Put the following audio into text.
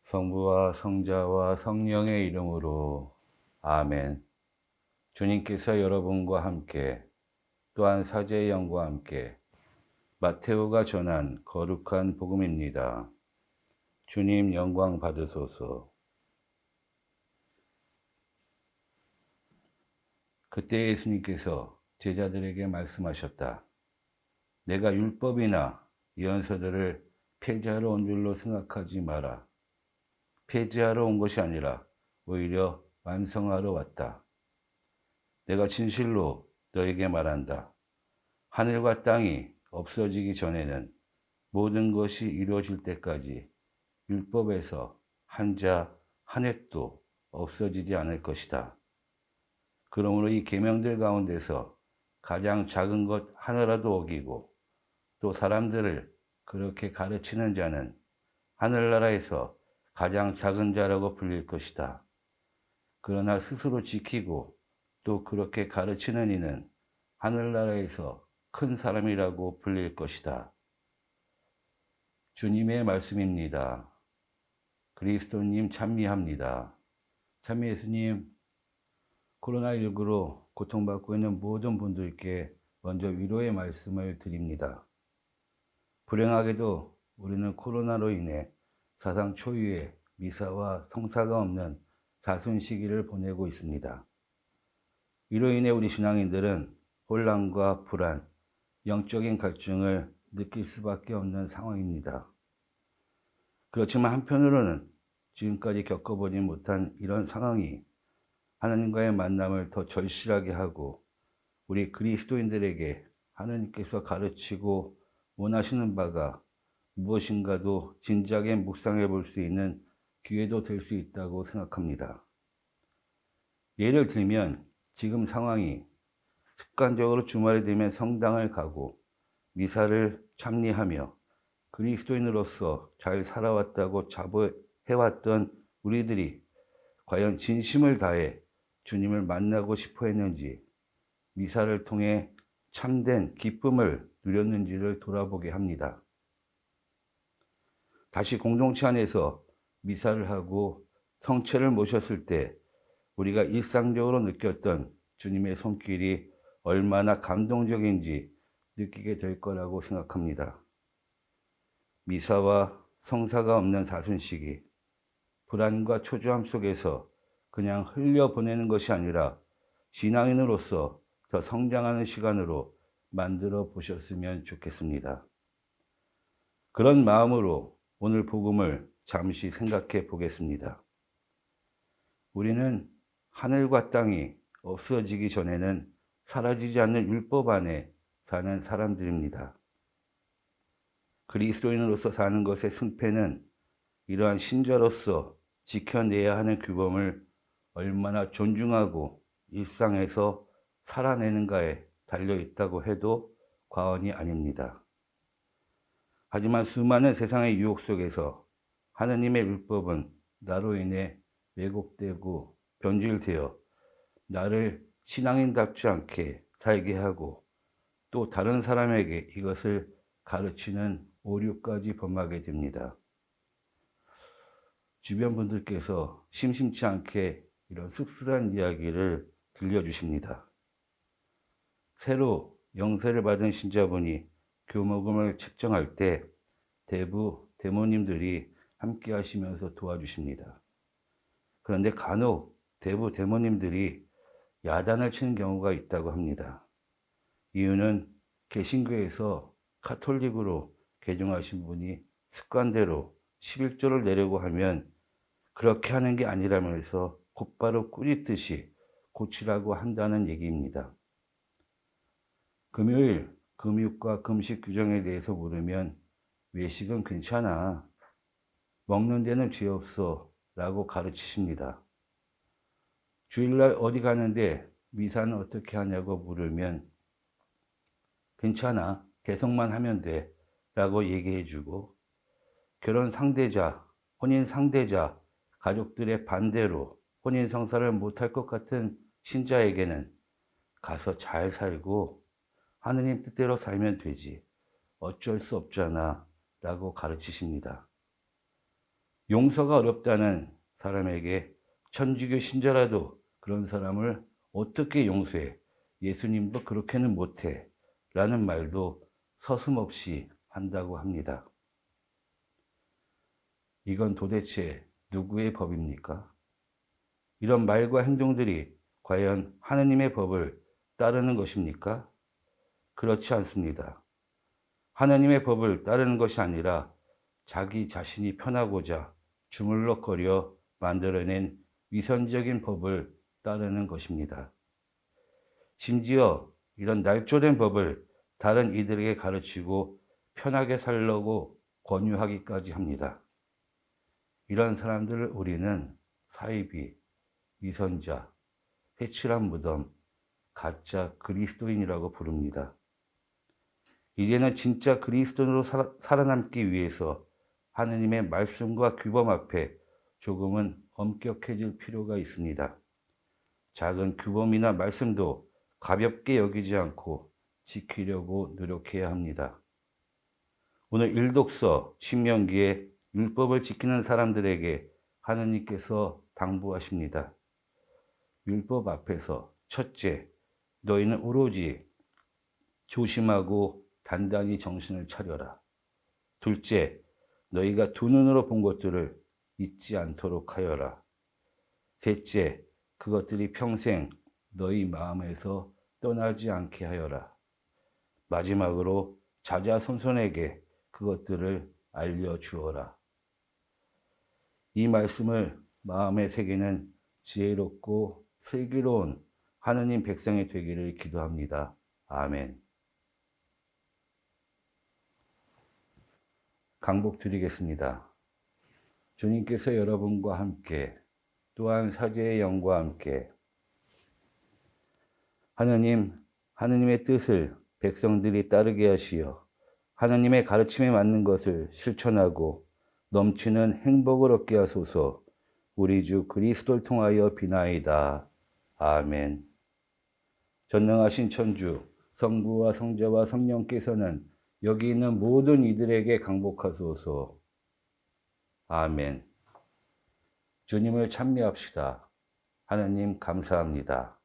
성부와 성자와 성령의 이름으로 아멘. 주님께서 여러분과 함께 또한 사제의 영과 함께 마테오가 전한 거룩한 복음입니다. 주님 영광 받으소서. 그때 예수님께서 제자들에게 말씀하셨다. 내가 율법이나 예언서들을 폐지하러 온 줄로 생각하지 마라. 폐지하러 온 것이 아니라 오히려 완성하러 왔다. 내가 진실로 너에게 말한다. 하늘과 땅이 없어지기 전에는 모든 것이 이루어질 때까지 율법에서 한자 한 획도 없어지지 않을 것이다. 그러므로 이 계명들 가운데서 가장 작은 것 하나라도 어기고 또 사람들을 그렇게 가르치는 자는 하늘나라에서 가장 작은 자라고 불릴 것이다. 그러나 스스로 지키고 또 그렇게 가르치는 이는 하늘나라에서 큰 사람이라고 불릴 것이다. 주님의 말씀입니다. 그리스도님 찬미합니다. 찬미 예수님, 코로나19로 고통받고 있는 모든 분들께 먼저 위로의 말씀을 드립니다. 불행하게도 우리는 코로나로 인해 사상 초유의 미사와 성사가 없는 사순 시기를 보내고 있습니다. 이로 인해 우리 신앙인들은 혼란과 불안, 영적인 갈증을 느낄 수밖에 없는 상황입니다. 그렇지만 한편으로는 지금까지 겪어보지 못한 이런 상황이 하나님과의 만남을 더 절실하게 하고 우리 그리스도인들에게 하나님께서 가르치고 원하시는 바가 무엇인가도 진지하게 묵상해 볼 수 있는 기회도 될 수 있다고 생각합니다. 예를 들면 지금 상황이 습관적으로 주말이 되면 성당을 가고 미사를 참리하며 그리스도인으로서 잘 살아왔다고 자부해왔던 우리들이 과연 진심을 다해 주님을 만나고 싶어 했는지, 미사를 통해 참된 기쁨을 누렸는지를 돌아보게 합니다. 다시 공동체 안에서 미사를 하고 성체를 모셨을 때 우리가 일상적으로 느꼈던 주님의 손길이 얼마나 감동적인지 느끼게 될 거라고 생각합니다. 미사와 성사가 없는 사순시기, 불안과 초조함 속에서 그냥 흘려보내는 것이 아니라 신앙인으로서 더 성장하는 시간으로 만들어 보셨으면 좋겠습니다. 그런 마음으로 오늘 복음을 잠시 생각해 보겠습니다. 우리는 하늘과 땅이 없어지기 전에는 사라지지 않는 율법 안에 사는 사람들입니다. 그리스도인으로서 사는 것의 승패는 이러한 신자로서 지켜내야 하는 규범을 얼마나 존중하고 일상에서 살아내는가에 달려 있다고 해도 과언이 아닙니다. 하지만 수많은 세상의 유혹 속에서 하느님의 율법은 나로 인해 왜곡되고 변질되어 나를 신앙인답지 않게 살게 하고 또 다른 사람에게 이것을 가르치는 오류까지 범하게 됩니다. 주변 분들께서 심심치 않게 이런 씁쓸한 이야기를 들려주십니다. 새로 영세를 받은 신자분이 교목음을 책정할 때 대부 대모님들이 함께 하시면서 도와주십니다. 그런데 간혹 대부 대모님들이 야단을 치는 경우가 있다고 합니다. 이유는 개신교에서 카톨릭으로 개종하신 분이 습관대로 11조를 내려고 하면 그렇게 하는 게 아니라면서 곧바로 꾸짖듯이 고치라고 한다는 얘기입니다. 금요일 금육과 금식 규정에 대해서 물으면 외식은 괜찮아, 먹는 데는 죄 없어 라고 가르치십니다. 주일날 어디 가는데 미사는 어떻게 하냐고 물으면 괜찮아, 개성만 하면 돼 라고 얘기해주고, 결혼 상대자, 혼인 상대자, 가족들의 반대로 혼인 성사를 못할 것 같은 신자에게는 가서 잘 살고 하느님 뜻대로 살면 되지, 어쩔 수 없잖아 라고 가르치십니다. 용서가 어렵다는 사람에게 천주교 신자라도 그런 사람을 어떻게 용서해? 예수님도 그렇게는 못해. 라는 말도 서슴없이 한다고 합니다. 이건 도대체 누구의 법입니까? 이런 말과 행동들이 과연 하느님의 법을 따르는 것입니까? 그렇지 않습니다. 하느님의 법을 따르는 것이 아니라 자기 자신이 편하고자 주물럭거려 만들어낸 위선적인 법을 따르는 것입니다. 심지어 이런 날조된 법을 다른 이들에게 가르치고 편하게 살려고 권유하기까지 합니다. 이런 사람들을 우리는 사이비, 위선자, 회칠한 무덤, 가짜 그리스도인이라고 부릅니다. 이제는 진짜 그리스도인으로 살아남기 위해서 하느님의 말씀과 규범 앞에 조금은 엄격해질 필요가 있습니다. 작은 규범이나 말씀도 가볍게 여기지 않고 지키려고 노력해야 합니다. 오늘 일독서 신명기에 율법을 지키는 사람들에게 하느님께서 당부하십니다. 율법 앞에서 첫째, 너희는 오로지 조심하고 단단히 정신을 차려라. 둘째, 너희가 두 눈으로 본 것들을 잊지 않도록 하여라. 셋째, 그것들이 평생 너희 마음에서 떠나지 않게 하여라. 마지막으로 자자손손에게 그것들을 알려주어라. 이 말씀을 마음에 새기는 지혜롭고 슬기로운 하느님 백성이 되기를 기도합니다. 아멘. 강복 드리겠습니다. 주님께서 여러분과 함께 또한 사제의 영과 함께 하느님의 뜻을 백성들이 따르게 하시어 하느님의 가르침에 맞는 것을 실천하고 넘치는 행복을 얻게 하소서. 우리 주 그리스도를 통하여 비나이다. 아멘. 전능하신 천주 성부와 성자와 성령께서는 여기 있는 모든 이들에게 강복하소서. 아멘. 주님을 찬미합시다. 하느님 감사합니다.